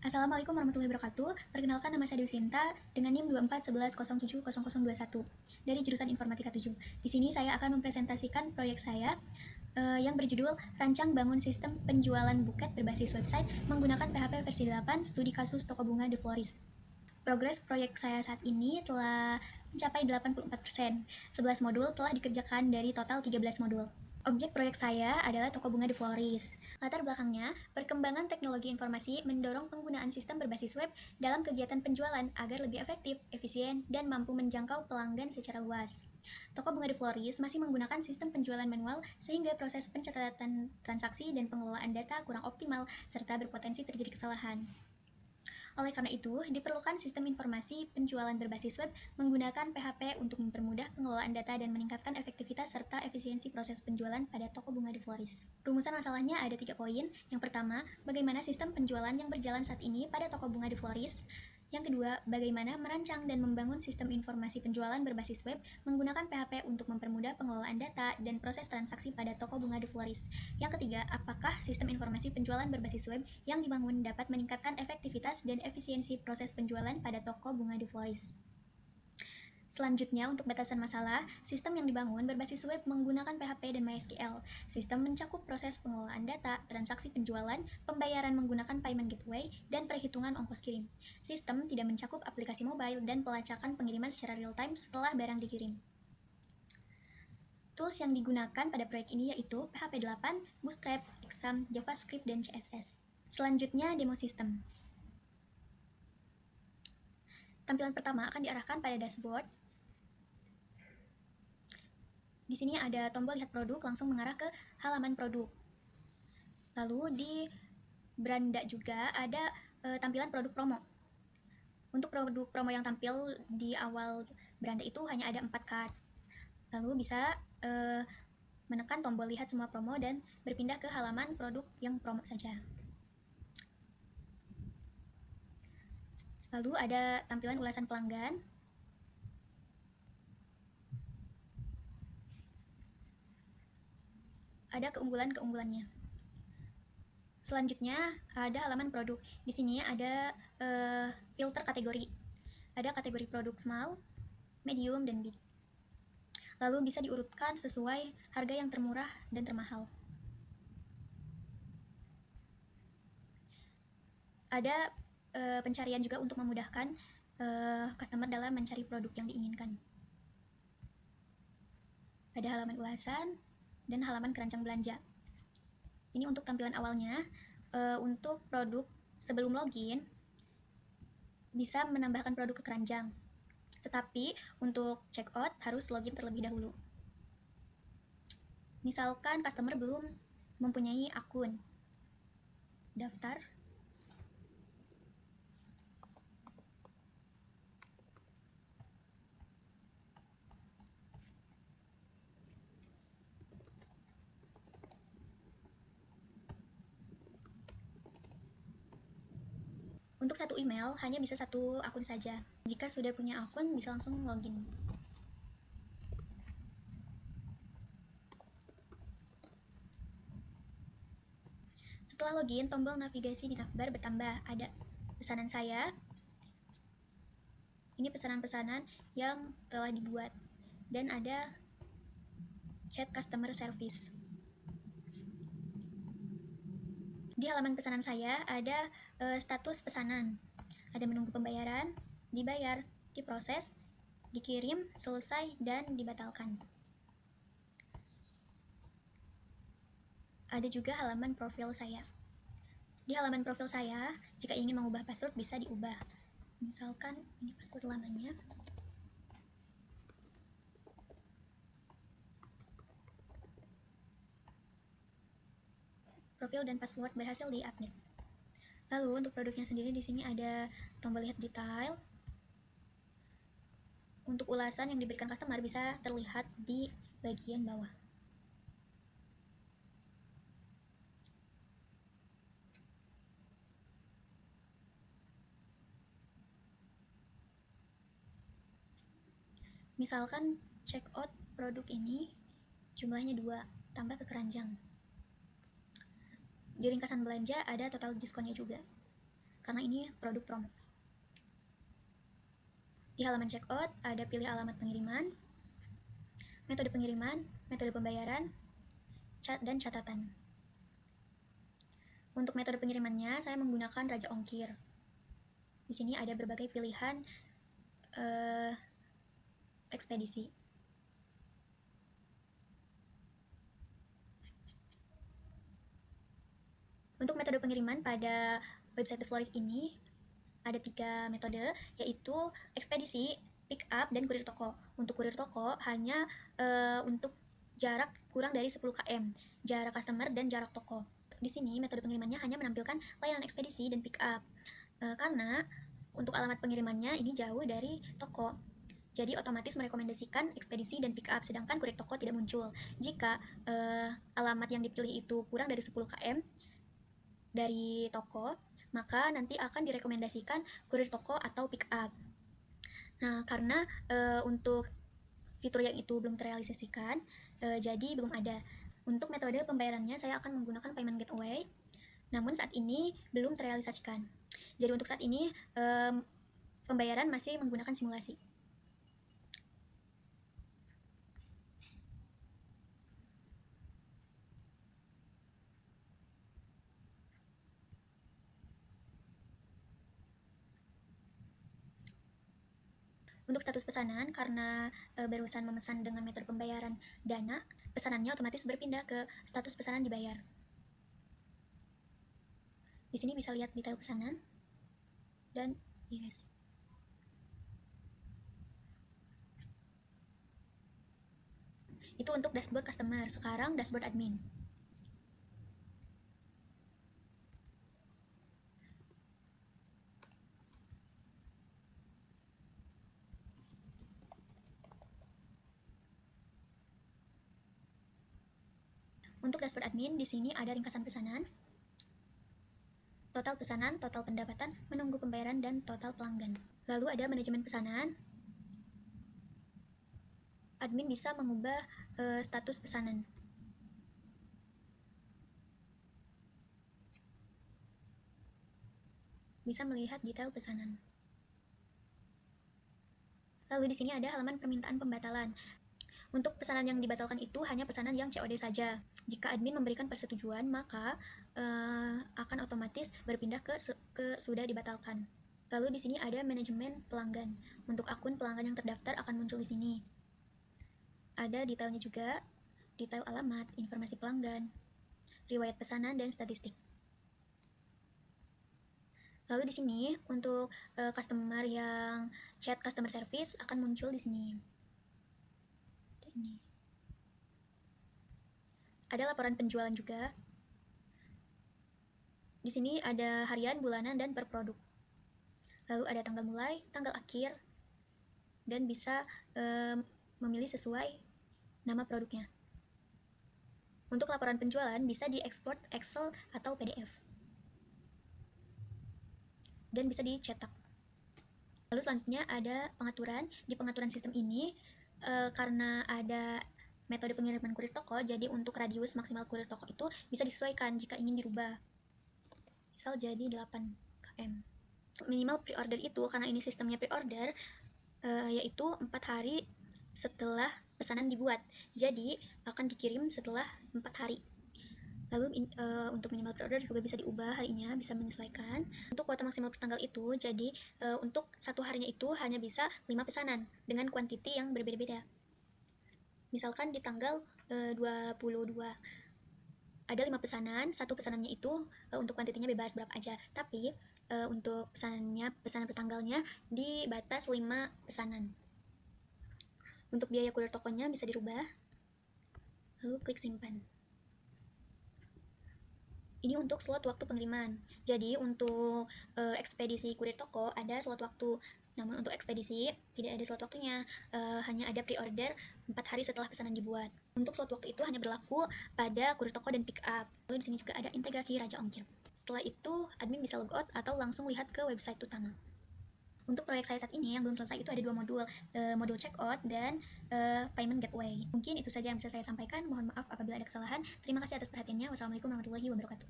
Assalamualaikum warahmatullahi wabarakatuh. Perkenalkan, nama saya Dewi Sinta dengan NIM 2411070021 dari jurusan Informatika 7. Di sini saya akan mempresentasikan proyek saya yang berjudul Rancang Bangun Sistem Penjualan Buket Berbasis Website Menggunakan PHP versi 8 Studi Kasus Toko Bunga The Florist. Progres proyek saya saat ini telah mencapai 84%. 11 modul telah dikerjakan dari total 13 modul. Objek proyek saya adalah Toko Bunga The Florist. Latar belakangnya, perkembangan teknologi informasi mendorong penggunaan sistem berbasis web dalam kegiatan penjualan agar lebih efektif, efisien, dan mampu menjangkau pelanggan secara luas. Toko Bunga The Florist masih menggunakan sistem penjualan manual sehingga proses pencatatan transaksi dan pengelolaan data kurang optimal serta berpotensi terjadi kesalahan. Oleh karena itu, diperlukan sistem informasi penjualan berbasis web menggunakan PHP untuk mempermudah pengelolaan data dan meningkatkan efektivitas serta efisiensi proses penjualan pada Toko Bunga The Florist. Rumusan masalahnya ada 3 poin. Yang pertama, bagaimana sistem penjualan yang berjalan saat ini pada Toko Bunga The Florist. Yang kedua, bagaimana merancang dan membangun sistem informasi penjualan berbasis web menggunakan PHP untuk mempermudah pengelolaan data dan proses transaksi pada Toko Bunga The Florist. Yang ketiga, apakah sistem informasi penjualan berbasis web yang dibangun dapat meningkatkan efektivitas dan efisiensi proses penjualan pada Toko Bunga The Florist. Selanjutnya, untuk batasan masalah, sistem yang dibangun berbasis web menggunakan PHP dan MySQL. Sistem mencakup proses pengelolaan data, transaksi penjualan, pembayaran menggunakan payment gateway, dan perhitungan ongkos kirim. Sistem tidak mencakup aplikasi mobile dan pelacakan pengiriman secara real-time setelah barang dikirim. Tools yang digunakan pada proyek ini yaitu PHP 8, Bootstrap, Exam, JavaScript, dan CSS. Selanjutnya, demo sistem. Tampilan pertama akan diarahkan pada dashboard. Di sini ada tombol lihat produk, langsung mengarah ke halaman produk. Lalu di beranda juga ada tampilan produk promo. Untuk produk promo yang tampil di awal beranda itu hanya ada 4 card. Lalu bisa menekan tombol lihat semua promo dan berpindah ke halaman produk yang promo saja. Lalu ada tampilan ulasan pelanggan. Ada keunggulan-keunggulannya. Selanjutnya ada halaman produk. Di sini ada filter kategori. Ada kategori produk small, medium, dan big. Lalu bisa diurutkan sesuai harga yang termurah dan termahal. Ada pencarian juga untuk memudahkan customer dalam mencari produk yang diinginkan. Ada halaman ulasan dan halaman keranjang belanja. Ini untuk tampilan awalnya. Untuk produk sebelum login bisa menambahkan produk ke keranjang. Tetapi untuk checkout harus login terlebih dahulu. Misalkan customer belum mempunyai akun. Daftar. Untuk satu email hanya bisa satu akun saja. Jika sudah punya akun bisa langsung login. Setelah login, tombol navigasi di navbar bertambah. Ada pesanan saya. Ini pesanan-pesanan yang telah dibuat. Dan ada chat customer service. Di halaman pesanan saya ada status pesanan. Ada menunggu pembayaran, dibayar, diproses, dikirim, selesai, dan dibatalkan. Ada juga halaman profil saya. Di halaman profil saya, jika ingin mengubah password bisa diubah. Misalkan ini password lamanya. Profil dan password berhasil di-update. Lalu untuk produknya sendiri di sini ada tombol lihat detail. Untuk ulasan yang diberikan customer bisa terlihat di bagian bawah. Misalkan checkout produk ini jumlahnya 2, tambah ke keranjang. Di ringkasan belanja ada total diskonnya juga. karena ini produk promo. Di halaman checkout ada pilih alamat pengiriman, metode pengiriman, metode pembayaran, dan catatan. Untuk metode pengirimannya, saya menggunakan Raja Ongkir. Di sini ada berbagai pilihan ekspedisi. Untuk metode pengiriman pada website The Florist ini ada 3 metode, yaitu ekspedisi, pick up, dan kurir toko. Untuk kurir toko hanya untuk jarak kurang dari 10 km, jarak customer dan jarak toko. Di sini metode pengirimannya hanya menampilkan layanan ekspedisi dan pick up, karena untuk alamat pengirimannya ini jauh dari toko. Jadi otomatis merekomendasikan ekspedisi dan pick up, sedangkan kurir toko tidak muncul. Jika alamat yang dipilih itu kurang dari 10 km dari toko, maka nanti akan direkomendasikan kurir toko atau pick up. Nah, karena untuk fitur yang itu belum terrealisasikan, jadi belum ada. Untuk metode pembayarannya saya akan menggunakan payment gateway, namun saat ini belum terrealisasikan. Jadi untuk saat ini pembayaran masih menggunakan simulasi. Untuk status pesanan, karena barusan memesan dengan metode pembayaran Dana, pesanannya otomatis berpindah ke status pesanan dibayar. Di sini bisa lihat detail pesanan dan yes. Itu untuk dashboard customer. Sekarang dashboard admin. Untuk dashboard admin, di sini ada ringkasan pesanan, total pesanan, total pendapatan, menunggu pembayaran, dan total pelanggan. Lalu ada manajemen pesanan. Admin bisa mengubah status pesanan. Bisa melihat detail pesanan. Lalu di sini ada halaman permintaan pembatalan. Untuk pesanan yang dibatalkan itu hanya pesanan yang COD saja. Jika admin memberikan persetujuan, maka akan otomatis berpindah ke sudah dibatalkan. Lalu di sini ada manajemen pelanggan. Untuk akun pelanggan yang terdaftar akan muncul di sini. Ada detailnya juga, detail alamat, informasi pelanggan, riwayat pesanan, dan statistik. Lalu di sini untuk customer yang chat customer service akan muncul di sini. Ini. Ada laporan penjualan juga. Di sini ada harian, bulanan, dan per produk. Lalu ada tanggal mulai, tanggal akhir, dan bisa memilih sesuai nama produknya. Untuk laporan penjualan bisa diekspor Excel atau PDF. Dan bisa dicetak. Lalu selanjutnya ada pengaturan. Di pengaturan sistem ini, karena ada metode pengiriman kurir toko, jadi untuk radius maksimal kurir toko itu bisa disesuaikan jika ingin dirubah. Misal jadi 8 km. Minimal pre-order itu, karena ini sistemnya pre-order, yaitu 4 hari setelah pesanan dibuat. Jadi akan dikirim setelah 4 hari. Lalu untuk minimal pre-order juga bisa diubah harinya, bisa menyesuaikan. Untuk kuota maksimal per tanggal itu, jadi untuk satu harinya itu hanya bisa 5 pesanan dengan kuantiti yang berbeda-beda. Misalkan di tanggal 22 ada 5 pesanan, satu pesanannya itu untuk kuantitinya bebas berapa aja, tapi untuk pesanan per tanggalnya dibatas 5 pesanan. Untuk biaya kurir tokonya bisa dirubah, lalu klik simpan. Ini untuk slot waktu pengiriman. Jadi untuk ekspedisi kurir toko ada slot waktu, namun untuk ekspedisi tidak ada slot waktunya, hanya ada pre-order 4 hari setelah pesanan dibuat. Untuk slot waktu itu hanya berlaku pada kurir toko dan pick up. Lalu di sini juga ada integrasi Raja Ongkir. Setelah itu admin bisa logout atau langsung lihat ke website utama. Untuk proyek saya saat ini yang belum selesai itu ada 2 modul, modul checkout dan payment gateway. Mungkin itu saja yang bisa saya sampaikan. Mohon maaf apabila ada kesalahan. Terima kasih atas perhatiannya. Wassalamualaikum warahmatullahi wabarakatuh.